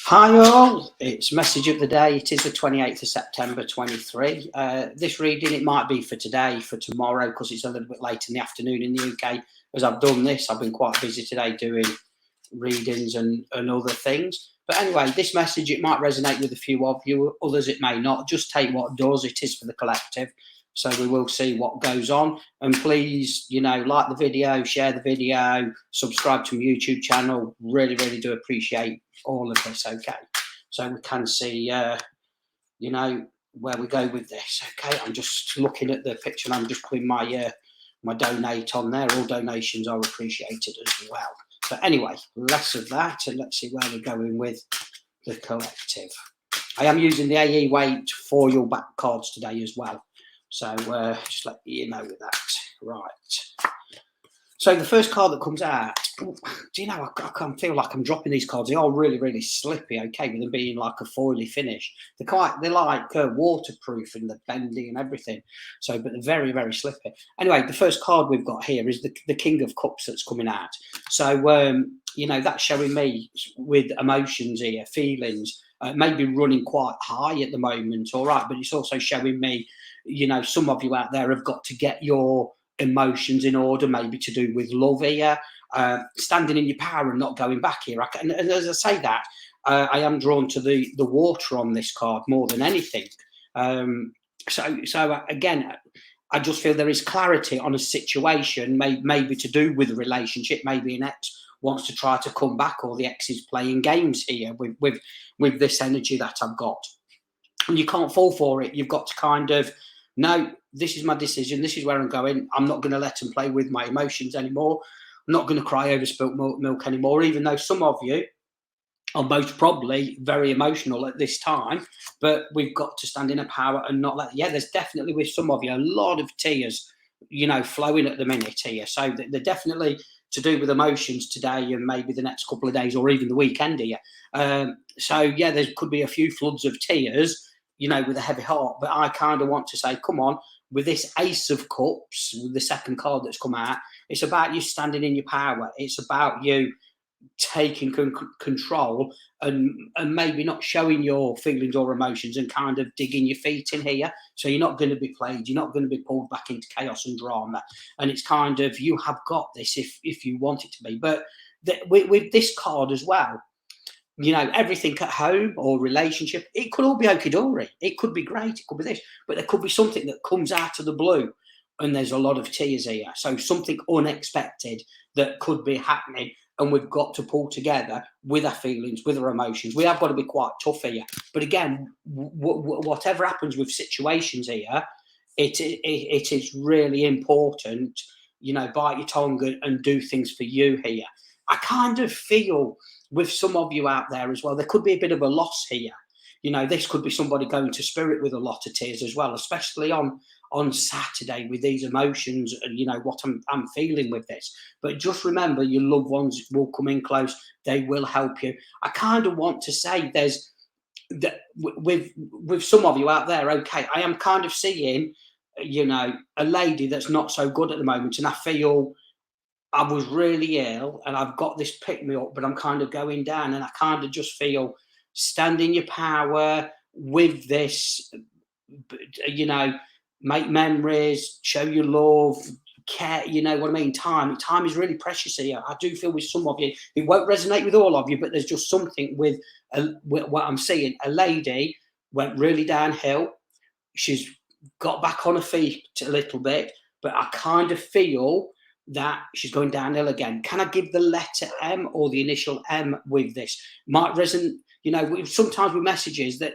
Hi all, it's message of the day. It is the 28th of September 23. This reading, it might be for today, for tomorrow, because it's a little bit late in the afternoon in the UK. As I've done this, I've been quite busy today doing readings and other things. But anyway, this message, it might resonate with a few of you, others it may not. Just take what does, it is for the collective. So we will see what goes on. And please, like the video, share the video, subscribe to my YouTube channel. Really, really do appreciate all of this, okay? So we can see, where we go with this, okay? I'm just looking at the picture and I'm just putting my donate on there. All donations are appreciated as well. But anyway, less of that, and let's see where we're going with the collective. I am using the AE weight for your back cards today as well. So just let you know with that. Right. So the first card that comes out, I can feel like I'm dropping these cards. They are really, really slippy, okay, with them being like a foily finish. They're like waterproof and they're bendy and everything. So, but they're very, very slippy. Anyway, the first card we've got here is the King of Cups that's coming out. So, that's showing me with emotions here, feelings, maybe running quite high at the moment, all right, but it's also showing me, some of you out there have got to get your emotions in order, maybe to do with love here, standing in your power and not going back here. And as I say that, I am drawn to the water on this card more than anything. So again, I just feel there is clarity on a situation, maybe to do with a relationship, maybe an ex wants to try to come back, or the ex is playing games here with this energy that I've got. And you can't fall for it. You've got to kind of, no, this is my decision. This is where I'm going. I'm not going to let them play with my emotions anymore. I'm not going to cry over spilt milk anymore, even though some of you are most probably very emotional at this time. But we've got to stand in a power and not let, there's definitely with some of you a lot of tears, flowing at the minute here. So they're definitely to do with emotions today and maybe the next couple of days or even the weekend here. There could be a few floods of tears, with a heavy heart. But I kind of want to say, come on, with this Ace of Cups, with the second card that's come out, it's about you standing in your power. It's about you taking control and maybe not showing your feelings or emotions and kind of digging your feet in here. So you're not going to be played. You're not going to be pulled back into chaos and drama. And it's kind of, you have got this if you want it to be. But with this card as well, everything at home or relationship, it could all be okie-dory. It could be great. It could be this. But there could be something that comes out of the blue and there's a lot of tears here. So something unexpected that could be happening. And we've got to pull together with our feelings, with our emotions. We have got to be quite tough here. But again, whatever happens with situations here, it is really important, bite your tongue and do things for you here. I kind of feel with some of you out there as well, there could be a bit of a loss here. This could be somebody going to spirit with a lot of tears as well, especially on Saturday with these emotions and what I'm feeling with this. But just remember, your loved ones will come in close. They will help you. I kind of want to say there's that with some of you out there. Okay, I am kind of seeing, a lady that's not so good at the moment, and I feel I was really ill and I've got this pick me up, but I'm kind of going down, and I kind of just feel stand in your power with this, make memories, show your love, care, you know what I mean? Time is really precious here. I do feel with some of you, it won't resonate with all of you, but there's just something with what I'm seeing. A lady went really downhill. She's got back on her feet a little bit, but I kind of feel that she's going downhill again. Can I give the letter M or the initial M with this? Might resonate, sometimes with messages that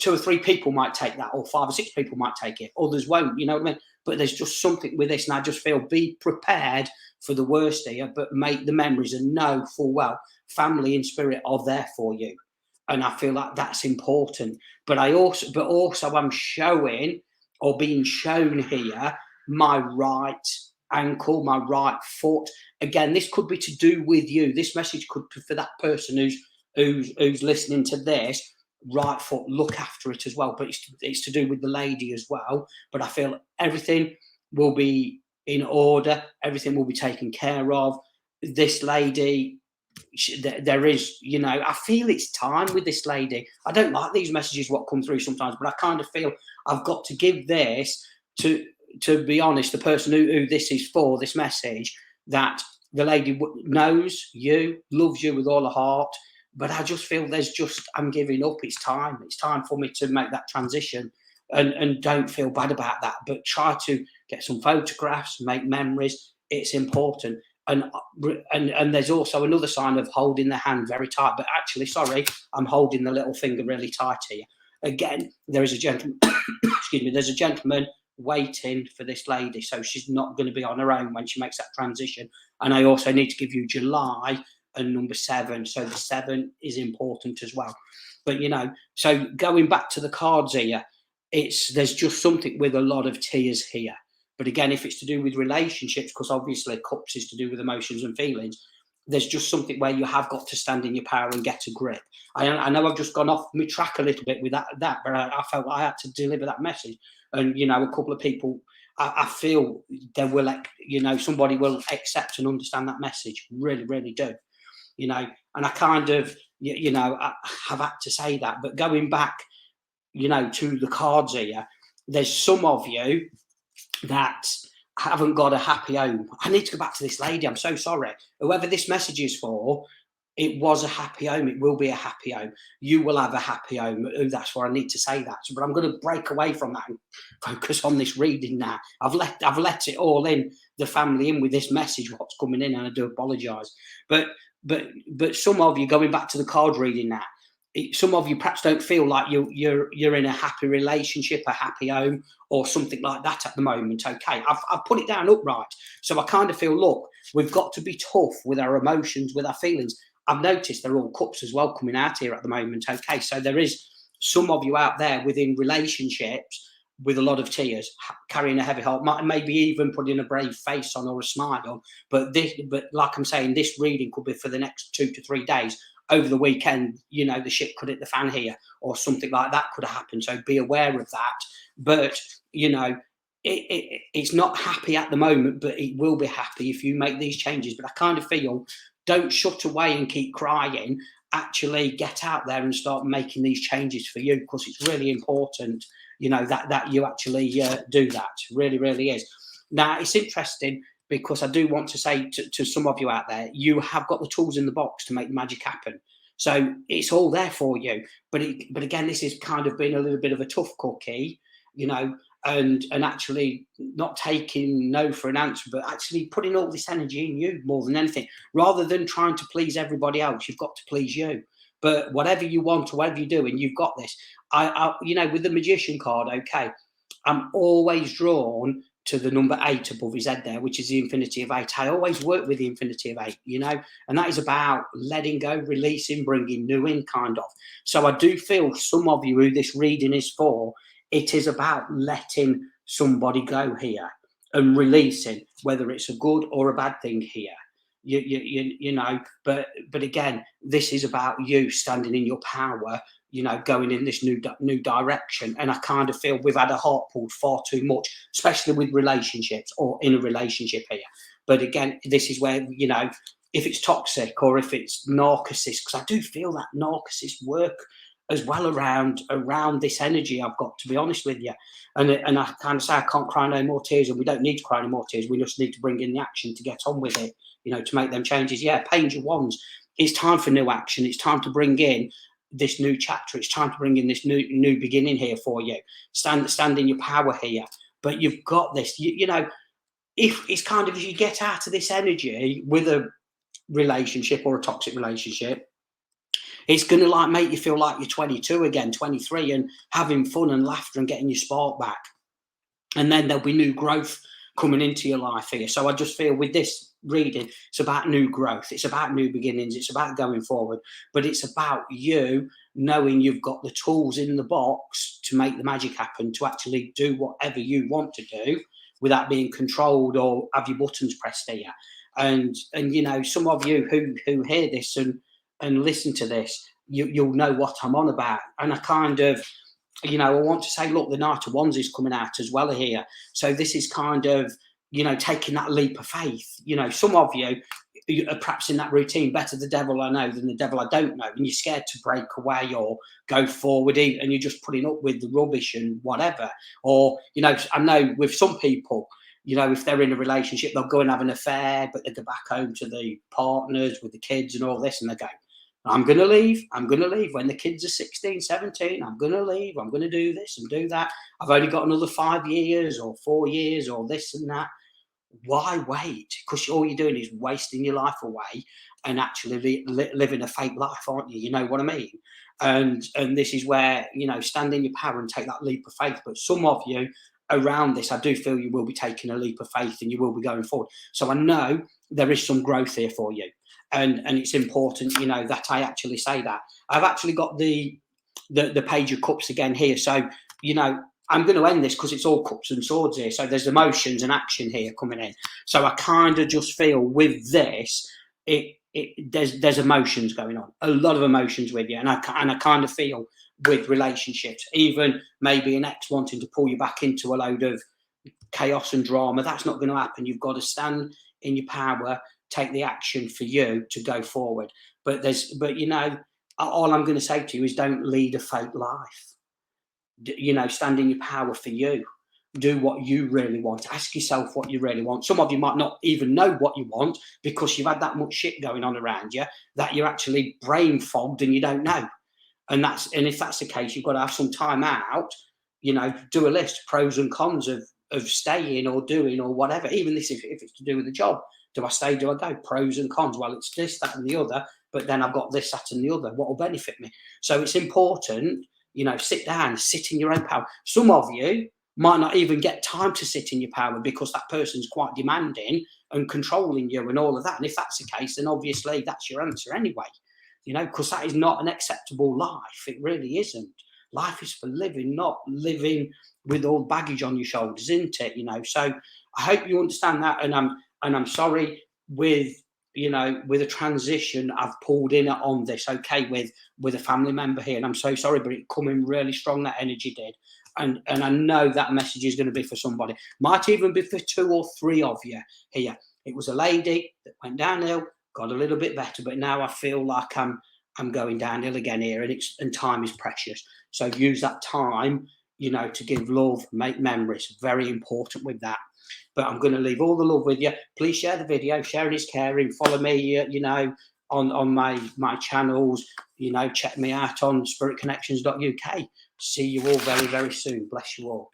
two or three people might take that, or 5 or 6 people might take it, others won't, you know what I mean? But there's just something with this, and I just feel be prepared for the worst here, but make the memories and know full well family and spirit are there for you. And I feel like that's important. But also I'm showing or being shown here my right ankle, my right foot. Again, this could be to do with you. This message could be for that person who's listening to this. Right foot, look after it as well. But it's to do with the lady as well. But I feel everything will be in order. Everything will be taken care of. This lady, there is, you know, I feel it's time with this lady. I don't like these messages what come through sometimes, but I kind of feel I've got to give this to be honest, the person who this is for, this message, that the lady knows you, loves you with all her heart, but I just feel I'm giving up. It's time for me to make that transition, and don't feel bad about that, but try to get some photographs, make memories. It's important. And there's also another sign of holding the hand very tight, but actually, sorry, I'm holding the little finger really tight here. Again, there is a gentleman, excuse me, there's a gentleman waiting for this lady, so she's not going to be on her own when she makes that transition. And I also need to give you July and number 7, so the 7 is important as well. But you know, so going back to the cards here, there's just something with a lot of tears here. But again, if it's to do with relationships, because obviously cups is to do with emotions and feelings, there's just something where you have got to stand in your power and get a grip. I know I've just gone off my track a little bit with that, but I felt I had to deliver that message. And, you know, a couple of people, I feel they will, you know, somebody will accept and understand that message. Really, really do. You know, and I kind of, you know, I have had to say that. But going back, you know, to the cards here, there's some of you that haven't got a happy home. I need to go back to this lady. I'm so sorry. Whoever this message is for, it was a happy home. It will be a happy home. You will have a happy home. That's where I need to say that. But I'm going to break away from that and focus on this reading now. I've let it all in, the family in with this message, what's coming in, and I do apologise. But some of you, going back to the card reading now, some of you perhaps don't feel like you're in a happy relationship, a happy home, or something like that at the moment. Okay, I've put it down upright, so I kind of feel, look, we've got to be tough with our emotions, with our feelings. I've noticed they're all cups as well coming out here at the moment. Okay, so there is some of you out there within relationships with a lot of tears, carrying a heavy heart, maybe even putting a brave face on or a smile. But like I'm saying, this reading could be for the next 2 to 3 days. Over the weekend, you know, the ship could hit the fan here, or something like that could have happened. So be aware of that. But, you know, it's not happy at the moment, but it will be happy if you make these changes. But I kind of feel, don't shut away and keep crying. Actually get out there and start making these changes for you, because it's really important, you know, that you actually do that. Really, really is. Now, it's interesting, because I do want to say to some of you out there, you have got the tools in the box to make the magic happen. So it's all there for you. But again, this has kind of been a little bit of a tough cookie, you know, and actually not taking no for an answer, but actually putting all this energy in you more than anything. Rather than trying to please everybody else, you've got to please you. But whatever you want or whatever you're doing, you've got this. You know, with the Magician card, okay, I'm always drawn to the number 8 above his head there, which is the infinity of 8. I always work with the infinity of 8, you know, and that is about letting go, releasing, bringing new in, kind of. So I do feel some of you who this reading is for, it is about letting somebody go here and releasing, whether it's a good or a bad thing here. You know, but again, this is about you standing in your power, you know, going in this new direction. And I kind of feel we've had a heart pulled far too much, especially with relationships or in a relationship here. But again, this is where, you know, if it's toxic or if it's narcissist, because I do feel that narcissists work as well around this energy, I've got to be honest with you. And I kind of say, I can't cry no more tears, and we don't need to cry no more tears. We just need to bring in the action to get on with it, you know, to make them changes. Yeah, Page of Wands. It's time for new action. It's time to bring in this new chapter. It's time to bring in this new beginning here for you. Stand in your power here. But you've got this. You know, if it's kind of, if you get out of this energy with a relationship or a toxic relationship, it's going to like make you feel like you're 22 again, 23, and having fun and laughter and getting your spark back. And then there'll be new growth coming into your life here. So I just feel with this reading, it's about new growth. It's about new beginnings. It's about going forward. But it's about you knowing you've got the tools in the box to make the magic happen, to actually do whatever you want to do without being controlled or have your buttons pressed here. And you know, some of you who hear this and listen to this, you'll know what I'm on about. And I kind of, you know, I want to say, look, the Knight of Wands is coming out as well here. So this is kind of, you know, taking that leap of faith. You know, some of you, you're perhaps in that routine, better the devil I know than the devil I don't know, and you're scared to break away or go forward, and you're just putting up with the rubbish and whatever. Or, you know, I know with some people, you know, if they're in a relationship, they'll go and have an affair, but they go back home to the partners with the kids and all this, and they go, I'm going to leave. I'm going to leave. When the kids are 16, 17, I'm going to leave. I'm going to do this and do that. I've only got another 5 years or 4 years or this and that. Why wait? Because all you're doing is wasting your life away and actually living a fake life, aren't you? You know what I mean? And this is where, you know, stand in your power and take that leap of faith. But some of you around this, I do feel you will be taking a leap of faith and you will be going forward. So I know there is some growth here for you. And it's important, you know, that I actually say that. I've actually got the Page of Cups again here. So, you know, I'm going to end this because it's all cups and swords here. So there's emotions and action here coming in. So I kind of just feel with this, there's emotions going on, a lot of emotions with you. And I kind of feel with relationships, even maybe an ex wanting to pull you back into a load of chaos and drama, that's not going to happen. You've got to stand in your power, take the action for you to go forward. But you know, all I'm going to say to you is don't lead a fake life. You know, stand in your power for you. Do what you really want. Ask yourself what you really want. Some of you might not even know what you want because you've had that much shit going on around you that you're actually brain fogged and you don't know. And if that's the case, you've got to have some time out. You know, do a list, pros and cons of staying or doing or whatever. Even this, if it's to do with the job, do I stay? Do I go? Pros and cons. Well, it's this, that, and the other. But then I've got this, that, and the other. What will benefit me? So it's important. You know, sit down, sit in your own power. Some of you might not even get time to sit in your power because that person's quite demanding and controlling you and all of that. And if that's the case, then obviously that's your answer anyway. You know, because that is not an acceptable life. It really isn't. Life is for living, not living with all baggage on your shoulders, isn't it? You know, so I hope you understand that. And I'm sorry with, you know, with a transition I've pulled in on this, okay, with a family member here, and I'm so sorry, but it come in really strong, that energy did. And I know that message is going to be for somebody. Might even be for 2 or 3 of you here. It was a lady that went downhill, got a little bit better, but now I feel like I'm going downhill again here, and time is precious. So use that time, you know, to give love, make memories. Very important with that. But I'm going to leave all the love with you. Please share the video. Sharing is caring. Follow me, you know, on my channels. You know, check me out on spiritconnections.uk. See you all very, very soon. Bless you all.